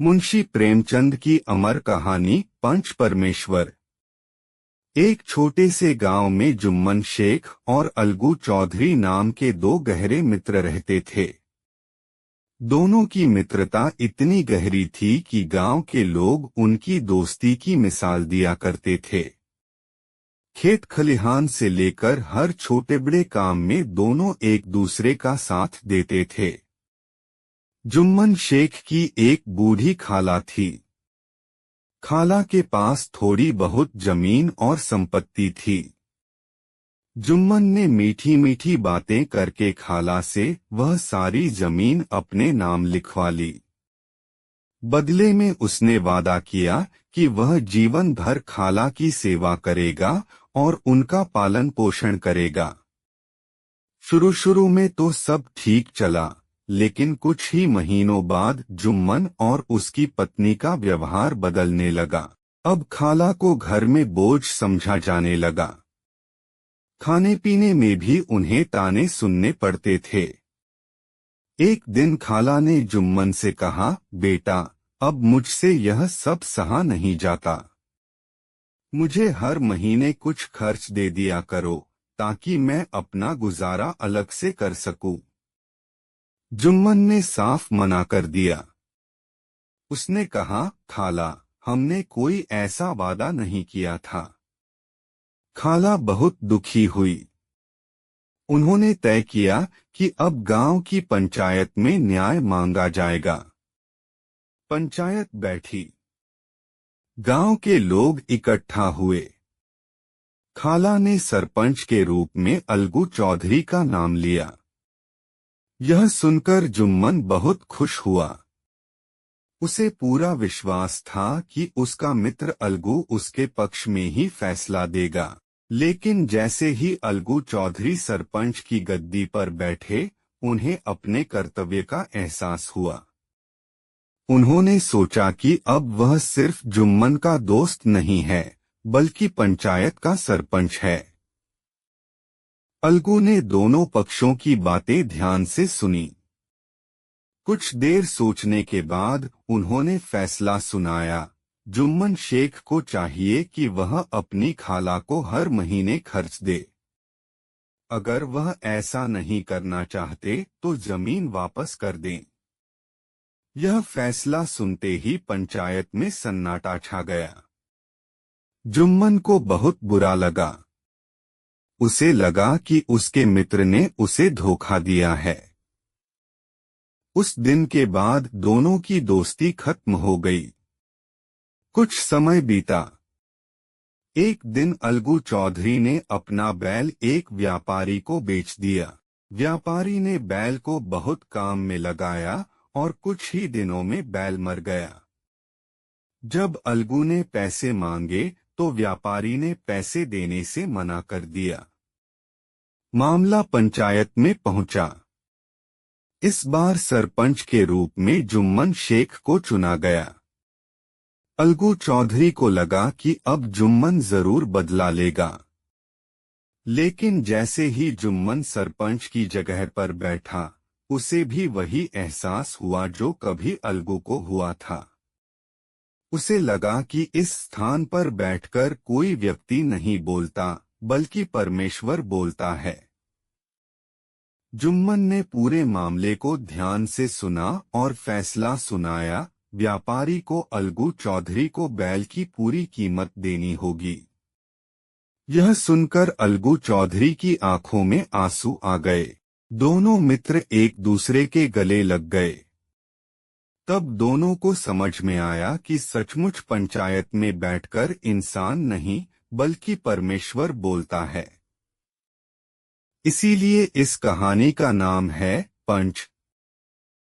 मुंशी प्रेमचंद की अमर कहानी पंच परमेश्वर। एक छोटे से गांव में जुम्मन शेख और अलगू चौधरी नाम के दो गहरे मित्र रहते थे। दोनों की मित्रता इतनी गहरी थी कि गांव के लोग उनकी दोस्ती की मिसाल दिया करते थे। खेत खलिहान से लेकर हर छोटे बड़े काम में दोनों एक दूसरे का साथ देते थे। जुम्मन शेख की एक बूढ़ी खाला थी। खाला के पास थोड़ी बहुत जमीन और संपत्ति थी। जुम्मन ने मीठी मीठी बातें करके खाला से वह सारी जमीन अपने नाम लिखवा ली। बदले में उसने वादा किया कि वह जीवन भर खाला की सेवा करेगा और उनका पालन पोषण करेगा। शुरू में तो सब ठीक चला, लेकिन कुछ ही महीनों बाद जुम्मन और उसकी पत्नी का व्यवहार बदलने लगा। अब खाला को घर में बोझ समझा जाने लगा। खाने पीने में भी उन्हें ताने सुनने पड़ते थे। एक दिन खाला ने जुम्मन से कहा, बेटा, अब मुझसे यह सब सहा नहीं जाता। मुझे हर महीने कुछ खर्च दे दिया करो ताकि मैं अपना गुजारा अलग से कर सकूं। जुम्मन ने साफ मना कर दिया। उसने कहा, खाला, हमने कोई ऐसा वादा नहीं किया था। खाला बहुत दुखी हुई। उन्होंने तय किया कि अब गांव की पंचायत में न्याय मांगा जाएगा। पंचायत बैठी। गांव के लोग इकट्ठा हुए। खाला ने सरपंच के रूप में अलगू चौधरी का नाम लिया। यह सुनकर जुम्मन बहुत खुश हुआ। उसे पूरा विश्वास था कि उसका मित्र अलगू उसके पक्ष में ही फैसला देगा। लेकिन जैसे ही अलगू चौधरी सरपंच की गद्दी पर बैठे, उन्हें अपने कर्तव्य का एहसास हुआ। उन्होंने सोचा कि अब वह सिर्फ जुम्मन का दोस्त नहीं है, बल्कि पंचायत का सरपंच है। अलगू ने दोनों पक्षों की बातें ध्यान से सुनी। कुछ देर सोचने के बाद उन्होंने फैसला सुनाया, जुम्मन शेख को चाहिए कि वह अपनी खाला को हर महीने खर्च दे। अगर वह ऐसा नहीं करना चाहते तो जमीन वापस कर दें। यह फैसला सुनते ही पंचायत में सन्नाटा छा गया। जुम्मन को बहुत बुरा लगा। उसे लगा कि उसके मित्र ने उसे धोखा दिया है। उस दिन के बाद दोनों की दोस्ती खत्म हो गई। कुछ समय बीता। एक दिन अलगू चौधरी ने अपना बैल एक व्यापारी को बेच दिया। व्यापारी ने बैल को बहुत काम में लगाया और कुछ ही दिनों में बैल मर गया। जब अलगू ने पैसे मांगे तो व्यापारी ने पैसे देने से मना कर दिया। मामला पंचायत में पहुंचा। इस बार सरपंच के रूप में जुम्मन शेख को चुना गया। अलगू चौधरी को लगा कि अब जुम्मन जरूर बदला लेगा। लेकिन जैसे ही जुम्मन सरपंच की जगह पर बैठा, उसे भी वही एहसास हुआ जो कभी अलगू को हुआ था। उसे लगा कि इस स्थान पर बैठकर कोई व्यक्ति नहीं बोलता, बल्कि परमेश्वर बोलता है। जुम्मन ने पूरे मामले को ध्यान से सुना और फैसला सुनाया, व्यापारी को अलगू चौधरी को बैल की पूरी कीमत देनी होगी। यह सुनकर अलगू चौधरी की आंखों में आंसू आ गए। दोनों मित्र एक दूसरे के गले लग गए। तब दोनों को समझ में आया कि सचमुच पंचायत में बैठकर इंसान नहीं, बल्कि परमेश्वर बोलता है। इसीलिए इस कहानी का नाम है पंच